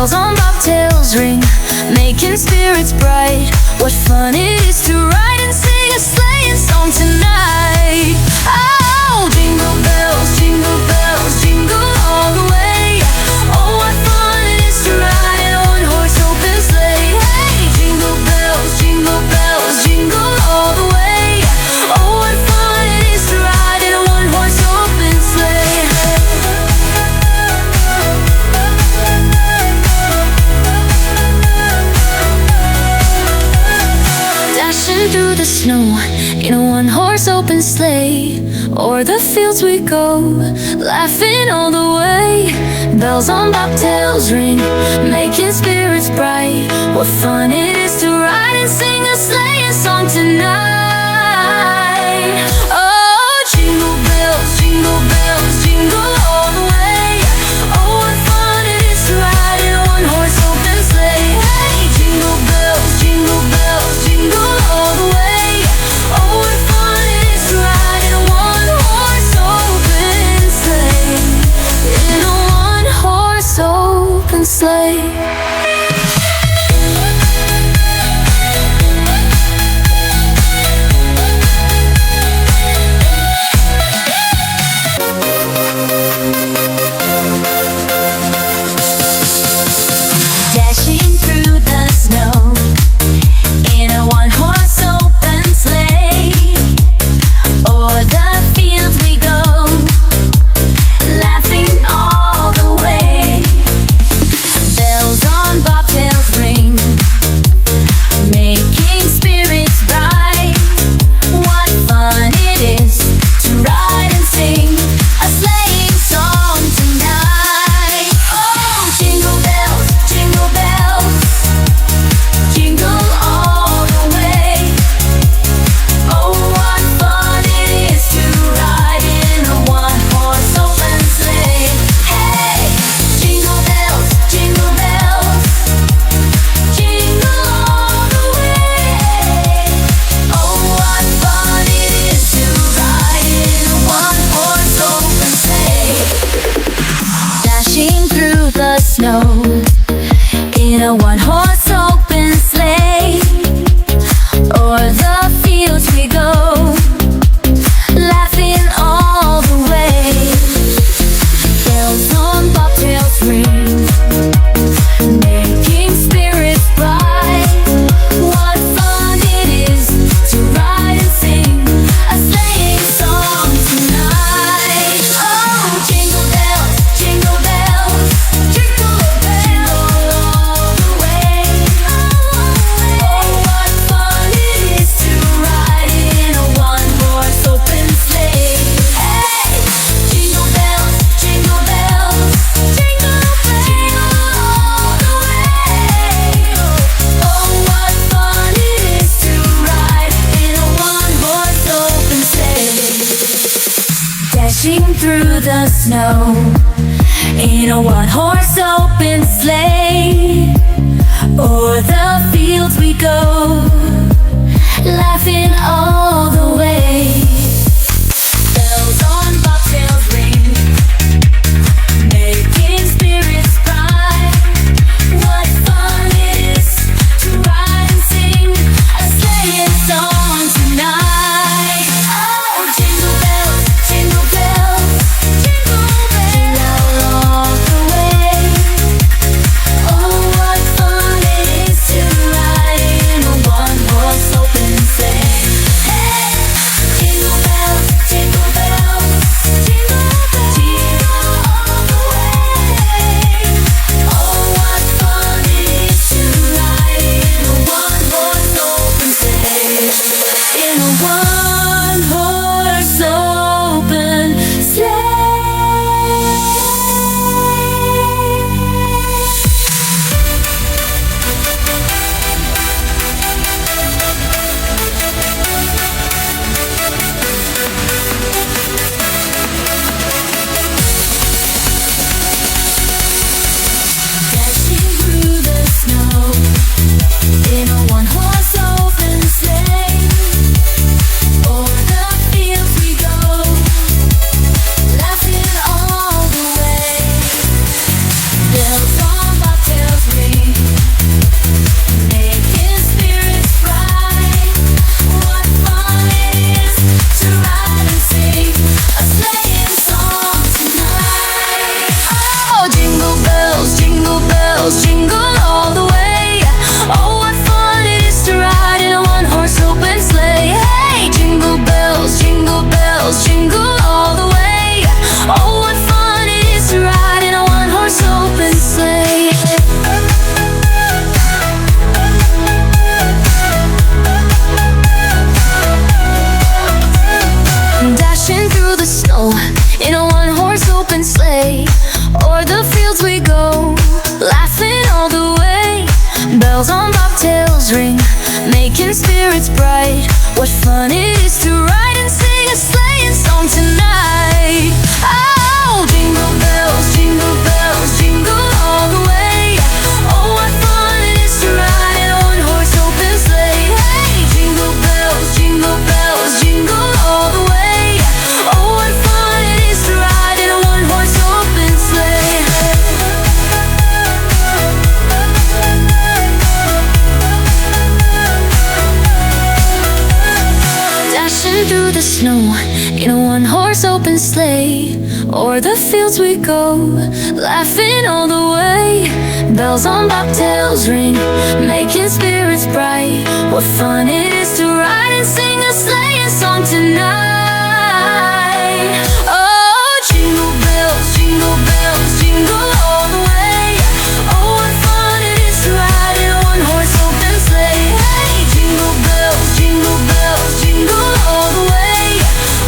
Bells on bobtails ring, making spirits bright. What fun it is to ride and sing a sleighing song tonight. Oh, jingle bells, jingle all the way. Oh, what fun it is to ride in a one-horse open sleigh. Hey, jingle bells, jingle all the way. Oh, what fun it is to ride in a one-horse open sleigh. Dashing through the snow in a one-horse open sleigh. O'er the fields we go, laughing all the way. Bells on bobtails ring, making spirits bright. What fun it is to ride and sing a sleighing song tonight. Oh, jingle bells, jingle all the way. Oh, what fun it is to ride in a one-horse open sleigh. Hey, jingle bells, jingle all the way. Oh, what fun it is to ride in a one-horse open sleigh. In a one-horse open sleigh. Dashing through the snow in a one-horse open sleigh. O'er the fields we go, laughing all the way. Bells on bobtails ring, making spirits bright. What fun it is to ride and sing a sleighing song tonight. Oh, jingle bells, jingle all the way. Oh, what fun it is to ride in a one-horse open sleigh. Hey, jingle bells, jingle all the way. Oh, what fun it is to ride in a one-horse open sleigh. Dashing through the snow in a one-horse open sleigh. O'er the fields we go, laughing all the way. Bells on bobtails ring, making spirits bright. What fun it is to ride and sing a sleighing song tonight. Oh, jingle bells, jingle all the way. Oh, what fun it is to ride in a one-horse open sleigh. Hey, jingle bells, jingle all the way. Oh, what fun it is to ride in a one-horse open sleigh. Dashing through the snow in a one-horse open sleigh. O'er the fields we go, laughing all the way. Bells on bobtails ring, making spirits bright. What fun it is to ride and sing a sleighing song tonight. Oh, jingle bells, jingle all the way. Oh, what fun it is to ride in a one-horse open sleigh. Hey, jingle bells, jingle all the way. Oh, what fun it is to ride in a one-horse open sleigh. In a one-horse open sleigh. Dashing through the snow in a one-horse open sleigh. O'er the fields we go, laughing all the way. Bells on bobtails bells jingle all the way. Oh, what fun it is to ride in a one-horse open sleigh. Hey, jingle bells jingle all the way. Oh, what fun it is to ride in a one-horse open sleigh. Dashing through the snow in a one-horse open sleigh. O'er the fields we go, laughing all the way. Bells on bobtails ring, making spirits bright. What fun it is to ride and sing a sleighing song tonight. Oh, jingle bells jingle all the way. Oh, what fun it is to ride in a one-horse open sleigh. Hey, jingle bells jingle all the way. Oh, what fun it is to ride in a one-horse open sleigh. Dashing through the snow in a one-horse open sleigh. O'er the fields we go, laughing all the way. Bells on bobtails ring, making spirits bright. What fun it is to ride and sing a sleighing song tonight. Oh, jingle bells jingle all the way. Oh, what fun it is to ride in a one-horse open sleigh. Hey, jingle bells jingle all the way.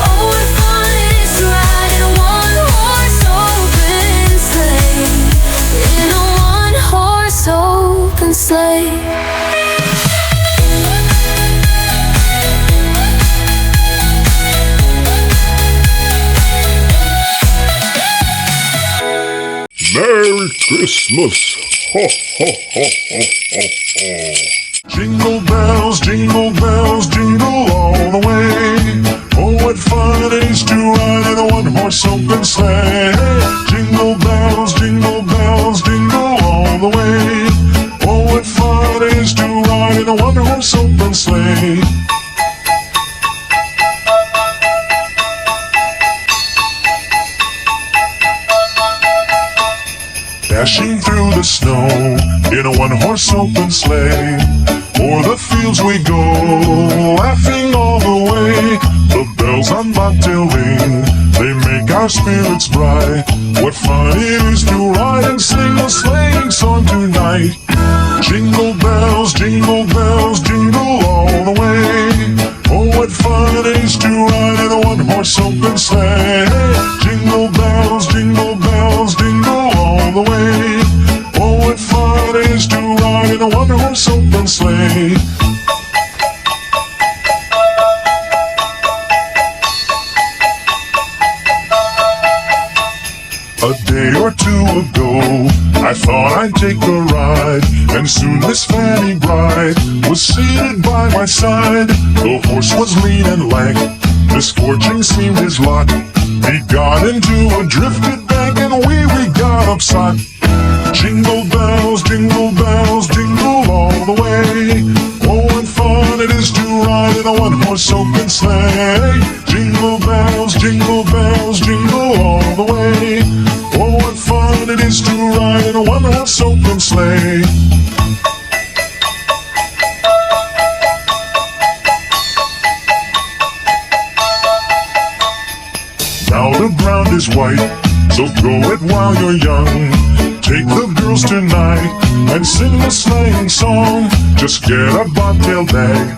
Oh, what fun it is to ride in a one-horse open sleigh. In a one-horse open sleigh. Merry Christmas! Ho, ho, ho, ho, ho, ho. Jingle bells, jingle all the way. Oh, what fun it is to ride in a one-horse open sleigh. Jingle bells, jingle all the way. Oh, what fun it is to ride in a one-horse open sleigh. Dashing through the snow in a one-horse open sleigh. O'er the fields we go, laughing all the way. The bells on bobtail ring, they make our spirits bright. What fun it is to ride and sing a sleighing song tonight. Jingle bells jingle all the way. Oh, what fun it is to ride in a one-horse open sleigh. Jingle bells jingle all the way. Oh, what fun it is to ride in a one-horse open sleigh. A day or two ago, I thought I'd take a ride, and soon Miss Fanny Bride was seated by my side. The horse was lean and lank, misfortune seemed his lot. He got into a drifted bank, and we got upset. Jingle bells jingle all the way. Oh, what fun it is to ride in a one-horse open sleigh. Jingle bells jingle all the way. Oh, what fun it is to ride in a one-horse open sleigh. Now the ground is white, so grow it while you're young. Take the girls tonight and sing a sleighing song. Just get a bobtail bag,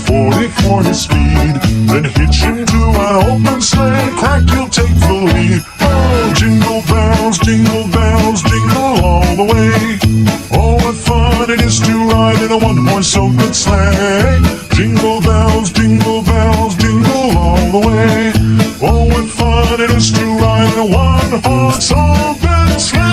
240 for his speed. Then hitch him to an open sleigh, crack, you'll take the lead. Oh, jingle bells jingle all the way. Oh, what fun it is to ride in a one-horse open sleigh. Jingle bells jingle all the way. Oh, what fun it is to ride in a one-horse open sleigh.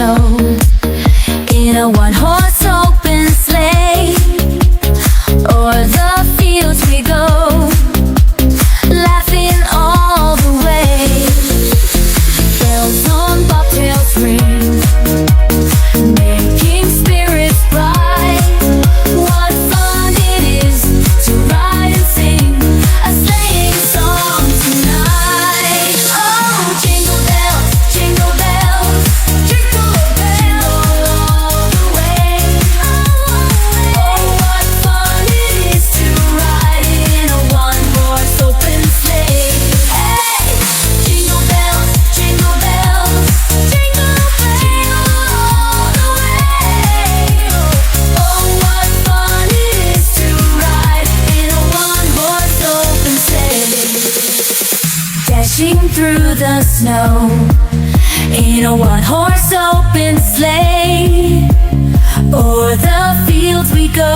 snow in a one-horse open sleigh. O'er the fields we go, laughing all the way. Bells on bobtails ring, making spirits bright. What fun it is to ride and sing a sleighing song tonight. Oh, jingle bells, jingle bells, jingle bells all the way. Oh, what fun it is to ride in a one-horse open sleigh. Hey, jingle bells, jingle bells, jingle all the way. Oh, what fun it is to ride in a one-horse open sleigh. Dashing through the snow in a one-horse open sleigh. O'er the fields we go,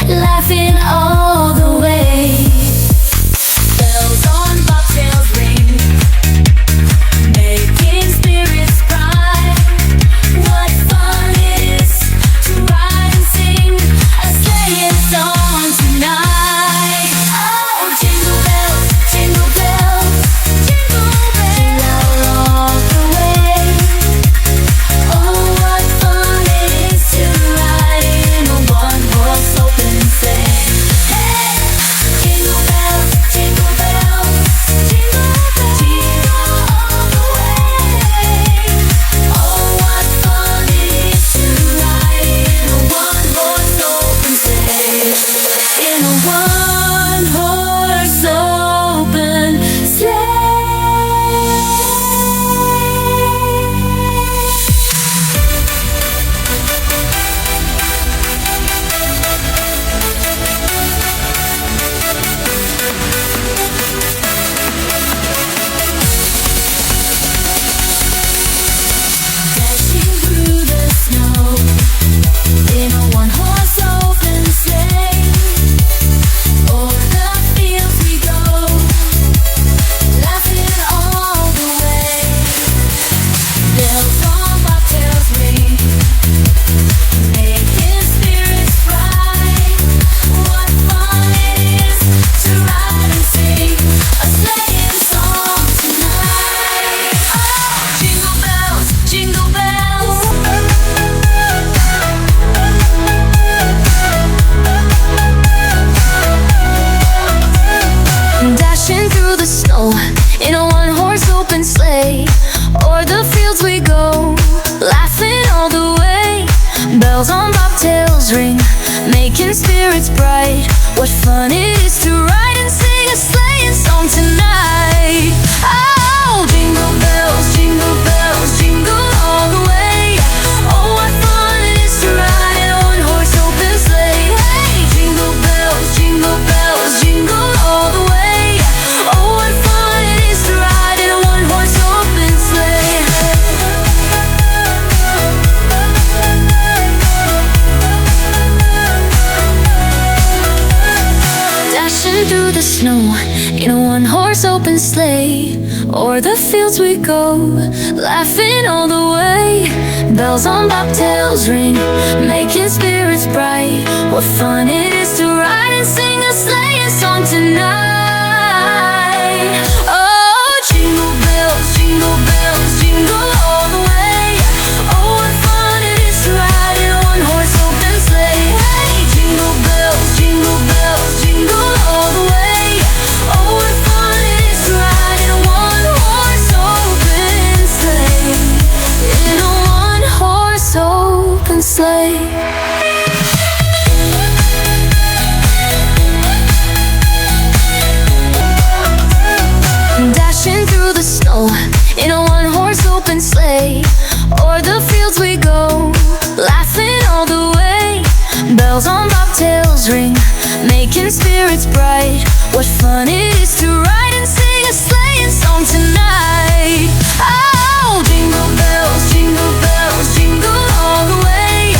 laughing all the way. Bells on bobtails ring, making spirits bright. What fun it is to ride and sing a sleighing song tonight. Oh, jingle bells, jingle bells, jingle all the way. Oh, what fun it is to ride in a one-horse open sleigh. Hey, jingle bells, jingle bells, jingle all the way. Oh, what fun it is to ride in a one-horse open sleigh. In a one-horse open sleigh. Dashing through the snow in a one-horse open sleigh. O'er the fields we go, laughing all the way. Bells on bobtails ring, making spirits bright. What fun it is to ride and sing a sleighing song tonight. Oh, jingle bells, jingle bells. Dashing through the snow in a one-horse open sleigh. O'er the fields we go, laughing all the way. Bells on bobtails ring, making spirits bright. What fun it is to ride and sing a sleighing song tonight. Oh, jingle bells, jingle all the way. Oh, what fun it is to ride in a one-horse open sleigh. Hey, jingle bells, jingle all the way. Oh, what fun it is to ride in a one-horse open sleigh. Dashing through the snow in a one-horse open sleigh. O'er the fields we go, laughing all the way. Bells on bobtails ring, making spirits bright. What fun it is to ride and sing a sleighing song tonight. Oh, jingle bells, jingle all the way. Oh, what fun it is to ride in a one-horse open sleigh. Hey, jingle bells, jingle all the way. Oh, what fun it is to ride in a one-horse open sleigh. In a one-horse open sleigh. Dashing through the snow in a one-horse open sleigh. O'er the fields we go, laughing all the way. Bells on bobtails ring, making spirits bright. What fun it is to ride and sing a sleighing song tonight. Oh, jingle bells, jingle all the way.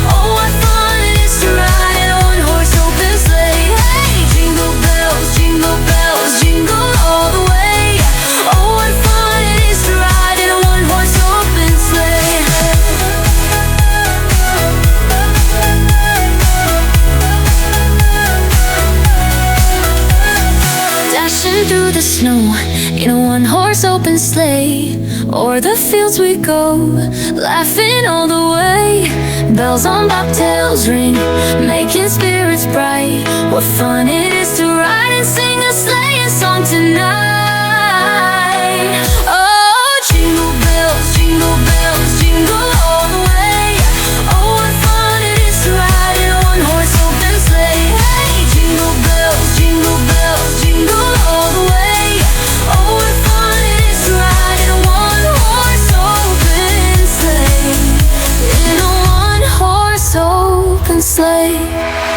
Oh, what fun it is to ride in a one-horse open sleigh. Hey, jingle bells, jingle all the way. Oh, what fun it is to ride in a one-horse open sleigh. one-horse open sleigh. O'er the fields we go, laughing all the way. Bells on bobtails ring, making spirits bright. What fun it is to ride and sing a sleighing song tonight. Oh, jingle bells, jingle all the way. Oh, what fun it is to ride in a one-horse open sleigh. Hey, jingle bells, jingle all the way. Oh, what fun it is to ride in a one-horse open sleigh. In a one-horse open sleigh.